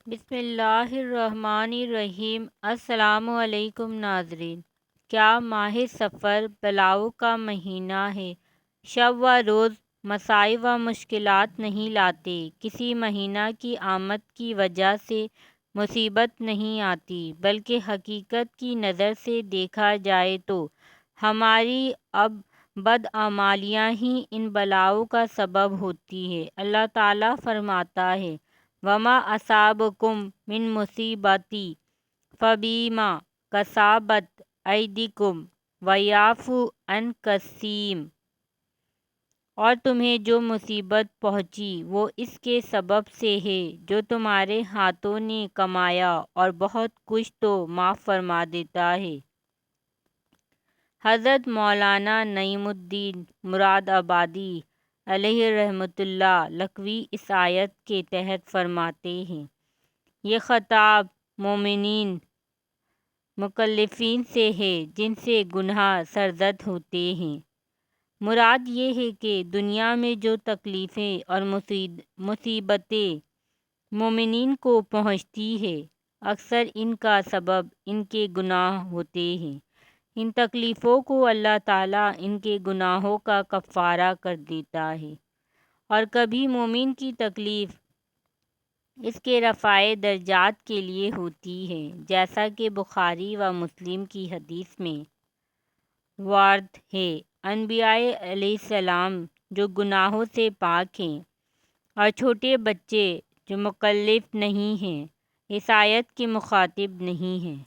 بسم اللہ الرحمن الرحیم۔ السلام علیکم ناظرین۔ کیا ماہ سفر بلاؤں کا مہینہ ہے؟ شب و روز مصائب و مشکلات نہیں لاتے، کسی مہینہ کی آمد کی وجہ سے مصیبت نہیں آتی، بلکہ حقیقت کی نظر سے دیکھا جائے تو ہماری بدعمالیاں ہی ان بلاؤں کا سبب ہوتی ہے۔ اللہ تعالیٰ فرماتا ہے وَمَا أَصَابَكُم مِّن مُّصِیبَةٍ فَبِمَا کَسَبَتْ أَیْدِیکُمْ وَیَعْفُو عَن کَثِیرٍ، اور تمہیں جو مصیبت پہنچی وہ اس کے سبب سے ہے جو تمہارے ہاتھوں نے کمایا، اور بہت کچھ تو معاف فرما دیتا ہے۔ حضرت مولانا نعیم الدین مراد آبادی علیہ رحمۃ اللہ لکھوی اس آیت کے تحت فرماتے ہیں، یہ خطاب مومنین مکلفین سے ہے جن سے گناہ سرزد ہوتے ہیں۔ مراد یہ ہے کہ دنیا میں جو تکلیفیں اور مصیبتیں مومنین کو پہنچتی ہے، اکثر ان کا سبب ان کے گناہ ہوتے ہیں۔ ان تکلیفوں کو اللہ تعالیٰ ان کے گناہوں کا کفارہ کر دیتا ہے، اور کبھی مومن کی تکلیف اس کے رفع درجات کے لیے ہوتی ہے، جیسا کہ بخاری و مسلم کی حدیث میں وارد ہے۔ انبیاء علیہ السلام جو گناہوں سے پاک ہیں، اور چھوٹے بچے جو مکلف نہیں ہیں، اس آیت کے مخاطب نہیں ہیں۔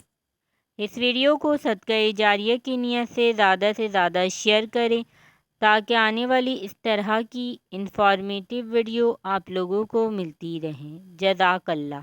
اس ویڈیو کو صدقہ جاریہ کی نیت سے زیادہ شیئر کریں تاکہ آنے والی اس طرح کی انفارمیٹیو ویڈیو آپ لوگوں کو ملتی رہیں۔ جزاک اللہ۔